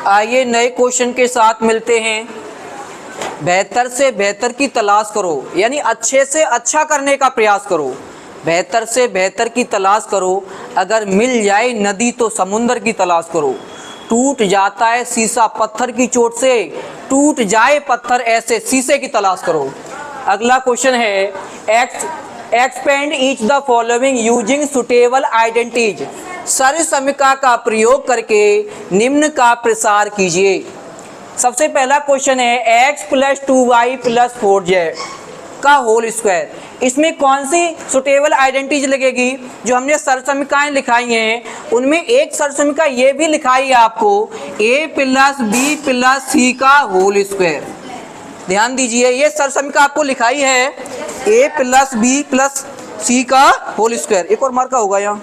आइए नए क्वेश्चन के साथ मिलते हैं। बेहतर से बेहतर की तलाश करो, यानी अच्छे से अच्छा करने का प्रयास करो। बेहतर से बेहतर की तलाश करो, अगर मिल जाए नदी तो समुंदर की तलाश करो। टूट जाता है शीशा पत्थर की चोट से, टूट जाए पत्थर ऐसे शीशे की तलाश करो। अगला क्वेश्चन है expand each the following using suitable identities. सर्वसमिका का प्रयोग करके निम्न का प्रसार कीजिए। सबसे पहला क्वेश्चन है x + 2y + 4z का होल स्क्वायर। इसमें कौन सी सुटेबल आइडेंटिटीज लगेगी? जो हमने सर्वसमिकाएं लिखाई हैं उनमें एक सर्वसमिका ये भी लिखाई है आपको a + b + c का होल स्क्वायर। ध्यान दीजिए, ये सर्वसमिका आपको लिखाई है a + b + c का होल स्क्वायर। एक और मार्का होगा यहाँ,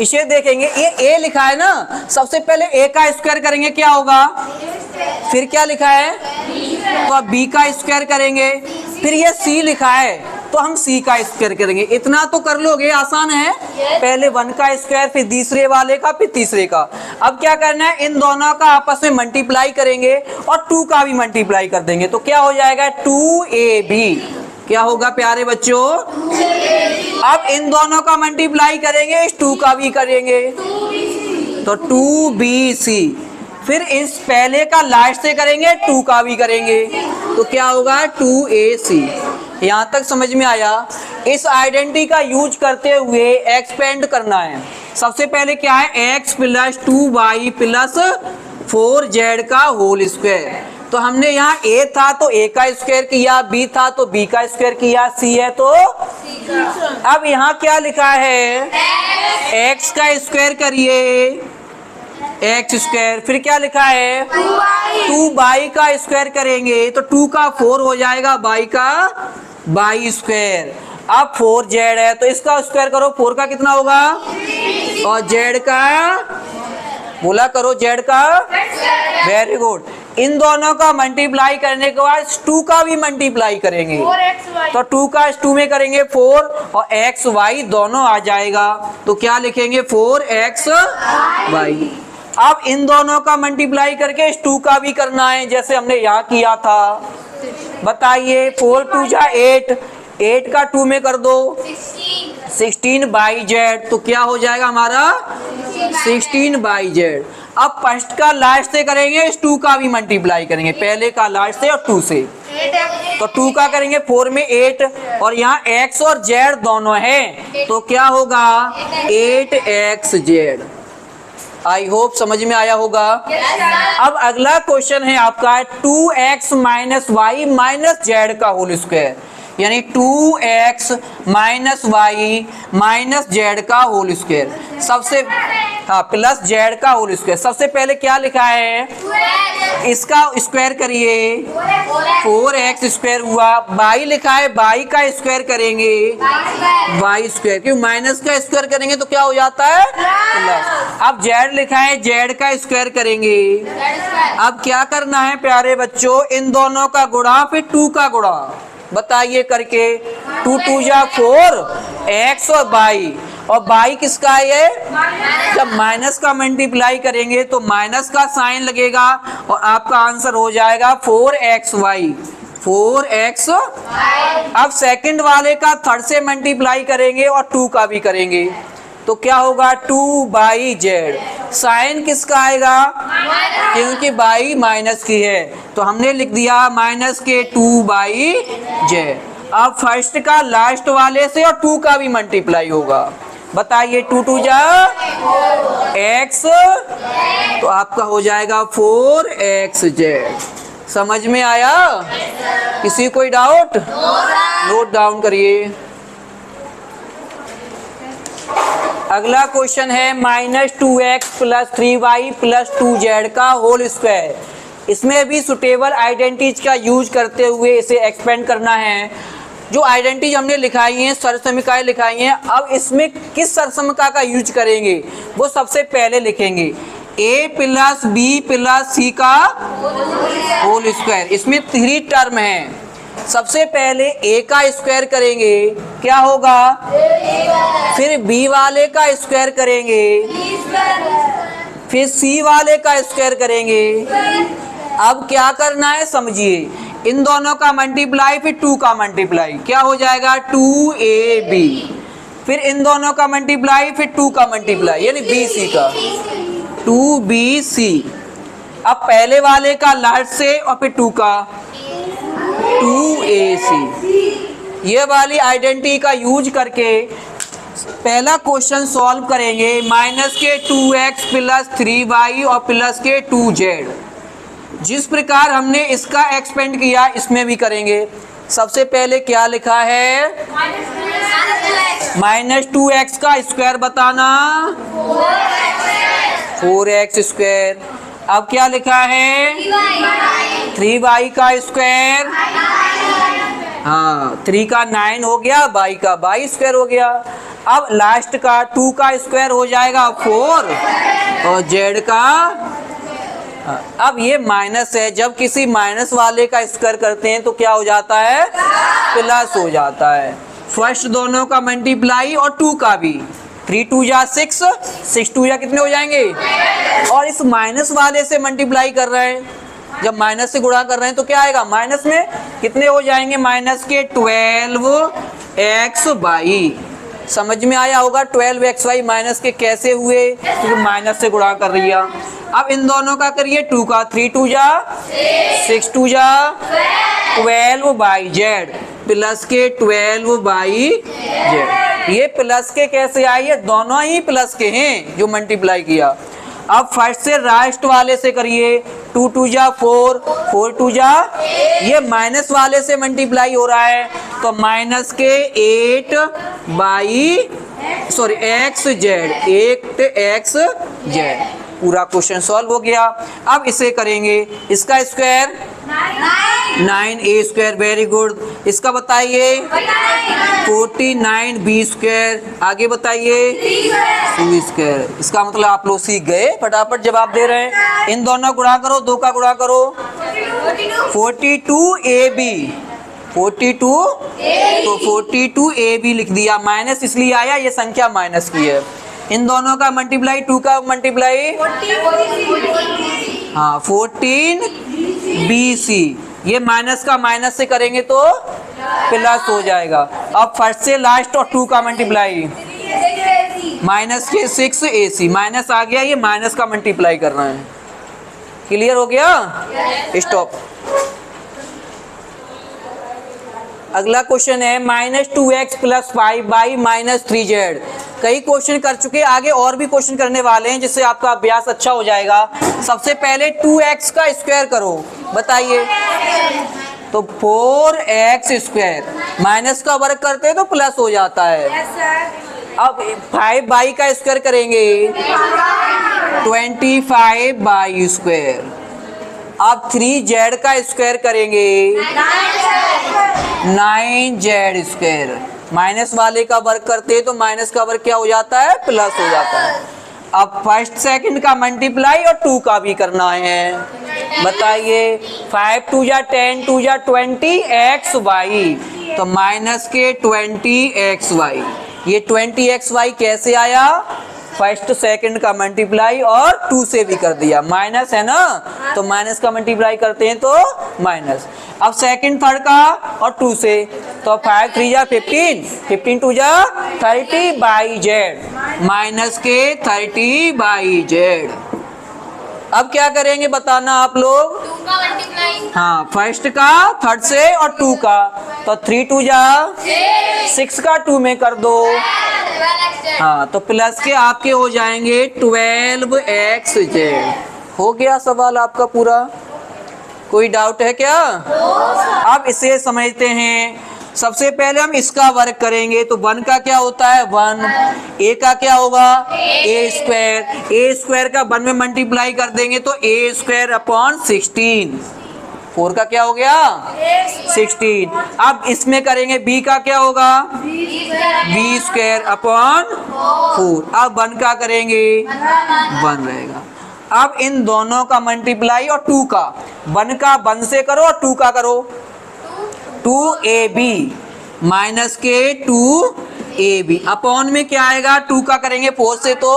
इसे देखेंगे। ये a लिखा है ना, सबसे पहले a का स्क्वायर करेंगे क्या होगा, फिर क्या लिखा है तो अब b का स्क्वायर करेंगे, फिर ये c लिखा है तो हम c का स्क्वायर करेंगे। इतना तो कर लोगे, आसान है। पहले 1 का स्क्वायर, फिर दूसरे वाले का, फिर तीसरे का। अब क्या करना है, इन दोनों का आपस में मल्टीप्लाई करेंगे और 2 का भी मल्टीप्लाई कर देंगे तो क्या हो जाएगा 2ab। क्या होगा प्यारे बच्चों? अब इन दोनों का मल्टीप्लाई करेंगे, इस 2 का भी करेंगे तो 2bc, फिर इस पहले का लास्ट से करेंगे 2 का भी करेंगे तो क्या होगा 2ac। यहाँ तक समझ में आया? इस आइडेंटिटी का यूज करते हुए एक्सपेंड करना है। सबसे पहले क्या है x + 2y + 4z का होल स्क्वायर। तो हमने यहाँ a था तो a का स्क्वायर किया, b था तो b का स्क्वायर किया, c है तो अब यहाँ क्या लिखा है x का स्क्वायर करिए x², फिर क्या लिखा है 2y का स्क्वायर करेंगे तो 2 का 4 हो जाएगा, y का y²। अब 4z है तो इसका स्क्वायर करो, 4 का कितना होगा और z का बोला करो, z का। Very good. इन दोनों का मल्टीप्लाई करने के बाद 2 का भी मल्टीप्लाई करेंगे तो 2 का 2 में करेंगे 4 और x y दोनों आ जाएगा तो क्या लिखेंगे 4xy। अब इन दोनों का मल्टीप्लाई करके इस 2 का भी करना है जैसे हमने यहाँ किया था। बताइए 4 × 2 = 8, 8 का 2 में कर दो 16/z तो क्या हो जाएगा हमारा 16/z। अब फर्स्ट का लास्ट से करेंगे, इस 2 का भी मल्टीप्लाई करेंगे, पहले का लास्ट से और 2 से तो 2 का करेंगे 4 में 8 और यहाँ x और z दोनों हैं तो क्या होगा 8xz। आई होप समझ में आया होगा। अब अगला क्वेश्चन है आपका 2x - y - z का होल स्क्वायर, यानी 2x - y - z का होल स्क्वायर। सबसे प्लस z का होल स्क्वायर। सबसे पहले क्या लिखा है इसका स्क्वायर करिए 4x² हुआ, y लिखा है y का स्क्वायर करेंगे y², क्योंकि माइनस का स्क्वायर करेंगे तो क्या हो जाता है प्लस। अब z लिखा है z का स्क्वायर करेंगे। अब क्या करना है प्यारे बच्चों, इन दोनों का गुणा फिर 2 का गुणा। बताइए करके 2 × 2 = 4 x और y, और y किसका है? जब माइनस का मल्टीप्लाई करेंगे तो माइनस का साइन लगेगा और आपका आंसर हो जाएगा 4xy। 4x। अब सेकंड वाले का थर्ड से मल्टीप्लाई करेंगे और 2 का भी करेंगे तो क्या होगा 2/z। साइन किसका आएगा? क्योंकि y माइनस की है तो हमने लिख दिया -2/z। अब फर्स्ट का लास्ट वाले से और 2 का भी मल्टीप्लाई होगा। बताइए 2 × 2 = x तो आपका हो जाएगा 4xz। समझ में आया? किसी कोई डाउट? नोट डाउन करिए। अगला क्वेश्चन है -2x + 3y + 2z का होल स्क्वायर। इसमें भी सुटेबल आइडेंटिटीज का यूज करते हुए इसे एक्सपेंड करना है। जो आइडेंटिटीज हमने लिखाई हैं, सर्वसमिकाएं लिखाई हैं, अब इसमें किस सर्वसमिका का यूज करेंगे वो सबसे पहले लिखेंगे a + b + c का होल स्क्वायर। इसमें 3 टर्म हैं सबसे पहले a का स्क्वायर करेंगे, क्या होगा? फिर b वाले का स्क्वायर करेंगे, फिर c वाले का स्क्वायर करेंगे। अब क्या करना है समझिए, इन दोनों का मल्टीप्लाई फिर 2 का मल्टीप्लाई, क्या हो जाएगा? 2ab। फिर इन दोनों का मल्टीप्लाई फिर 2 का मल्टीप्लाई, यानी bc का 2bc। अब पहले वाले का लास्ट से और फिर 2 का 2ac। ये वाली आइडेंटिटी का यूज करके पहला क्वेश्चन सॉल्व करेंगे। माइनस के 2x प्लस 3y और प्लस के 2z। जिस प्रकार हमने इसका एक्सपेंड किया इसमें भी करेंगे। सबसे पहले क्या लिखा है? माइनस 2x का स्क्वायर बताना 4x स्क्वायर। अब क्या लिखा है? 3y का स्क्वायर, हाँ 3 का 9 हो गया, y का y स्क्वायर हो गया। अब लास्ट का 2 का स्क्वायर हो जाएगा 4 और z का, अब ये माइनस है, जब किसी माइनस वाले का स्क्वायर करते हैं तो क्या हो जाता है? प्लस हो जाता है। फर्स्ट दोनों का मल्टीप्लाई और 2 का भी, 3 2 जा 6, 6 2 जा कितने हो जाएंगे? और इस माइनस वाले से मल्टीप्लाई कर रहे हैं, जब माइनस से गुणा कर रहे हैं तो क्या आएगा? माइनस में कितने हो जाएंगे? माइनस के 12xy। समझ में आया होगा 12xy माइनस के कैसे हुए, क्योंकि माइनस से गुणा कर रही है। अब इन दोनों का करिए 2 का, 3 2 जा 6 2 जा 12yz प्लस के 12yz। ये प्लस के कैसे आए? ये दोनों ही प्लस के हैं जो मल्टीप्लाई किया। अब फर्स्ट से लास्ट वाले से करिए, 2 2 जा 4, 4 2 जा, ये माइनस वाले से मल्टीप्लाई हो रहा है तो माइनस के 8xz। पूरा क्वेश्चन सॉल्व हो गया। अब इसे करेंगे, इसका square 9a square, very good. इसका बताइए 49b स्क्वायर। आगे बताइए 2 स्क्वायर। इसका मतलब आप लोग सीख गए, फटाफट जवाब दे रहे हैं। इन दोनों गुणा करो, 2 का गुणा करो 42ab, 42 तो 42ab लिख दिया। माइनस इसलिए आया, ये संख्या माइनस की है। इन दोनों का मल्टीप्लाई, 2 का मल्टीप्लाई, हाँ 14bc। ये माइनस का माइनस से करेंगे तो प्लस हो जाएगा। अब फर्स्ट से लास्ट और 2 का मल्टीप्लाई, माइनस के 6ac। माइनस आ गया, ये माइनस का मल्टीप्लाई करना है। क्लियर हो गया? स्टॉप। अगला क्वेश्चन है minus 2x plus 5y minus 3z। कई क्वेश्चन कर चुके, आगे और भी क्वेश्चन करने वाले हैं जिससे आपका अभ्यास अच्छा हो जाएगा। सबसे पहले 2x का स्क्वायर करो, बताइए। तो 4x स्क्वायर, माइनस का वर्ग करते हैं तो प्लस हो जाता है। अब 5y का स्क्वायर करेंगे 25y स्क्वायर। अब 3z का स्क्वायर करेंगे 9z स्क्वायर। माइनस वाले का वर्ग करते हैं तो माइनस का वर्ग क्या हो जाता है? प्लस हो जाता है। अब फर्स्ट सेकंड का मल्टीप्लाई और 2 का भी करना है, बताइए। 5 2 जा 10, 2 जा 20xy, तो माइनस के 20xy। ये 20xy कैसे आया? फर्स्ट सेकंड का मल्टीप्लाई और 2 से भी कर दिया। माइनस है ना, तो माइनस का मल्टीप्लाई करते हैं तो माइनस। अब सेकंड थर्ड का और 2 से, तो 5 3 जा 15, 15 2 जा 30yz, माइनस के 30yz। अब क्या करेंगे बताना आप लोग? 2 का मल्टीप्लाई, हाँ फर्स्ट का थर्ड से और 2 का, तो 3 2 जा 6 का 2 में कर दो, हाँ तो प्लस के आपके हो जाएंगे 12xz। हो गया सवाल आपका पूरा। कोई डाउट है क्या? अब इसे समझते हैं। सबसे पहले हम इसका वर्ग करेंगे, तो 1 का क्या होता है? 1। a का क्या होगा? a square. a स्क्वायर का 1 में मल्टीप्लाई कर देंगे तो a स्क्वायर अपॉन 16। 4 का क्या हो गया? 16। अब इसमें करेंगे b का क्या होगा? b square upon 4। अब 1 का करेंगे 1 रहेगा। अब इन दोनों का मल्टीप्लाई और 2 का, 1 का 1 से करो और 2 का करो, 2ab माइनस के 2ab अपॉन में क्या आएगा, 2 का करेंगे 4 से तो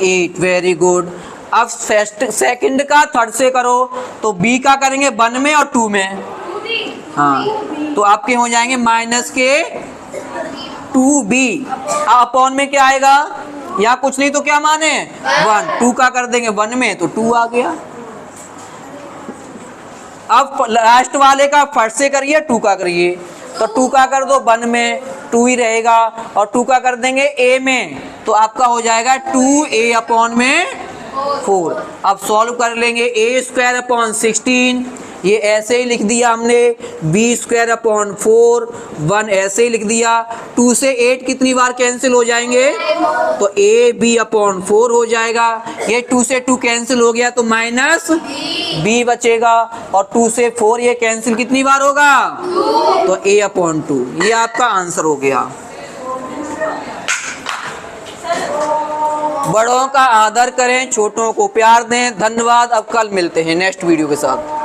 8। Very good. अब सेकंड का थर्ड से करो तो b का करेंगे 1 में और 2 में, हाँ तो आपके हो जाएंगे माइनस के 2b। अपॉन में क्या आएगा, यहाँ कुछ नहीं तो क्या माने 1, 2 का कर देंगे 1 में तो 2 आ गया। अब लास्ट वाले का फर्स्ट से करिए 2 का करिए, तो 2 का कर दो 1 में 2 ही रहेगा, और 2 का कर देंगे a में तो आपका हो जाएगा 2a अपॉन में 4। अब सॉल्व कर लेंगे, a स्क्वायर अपॉन 16 ये ऐसे ही लिख दिया हमने, b स्क्वायर अपॉन 4 1 ऐसे ही लिख दिया। 2 से 8 कितनी बार कैंसिल हो जाएंगे, तो a b अपॉन 4 हो जाएगा। ये 2 से 2 कैंसिल हो गया तो माइनस b बचेगा, और 2 से 4 ये कैंसिल कितनी बार होगा, तो a अपॉन 2। ये आपका आंसर हो गया। बड़ों का आदर करें, छोटों को प्यार दें। धन्यवाद। अब कल मिलते हैं नेक्स्ट वीडियो के साथ।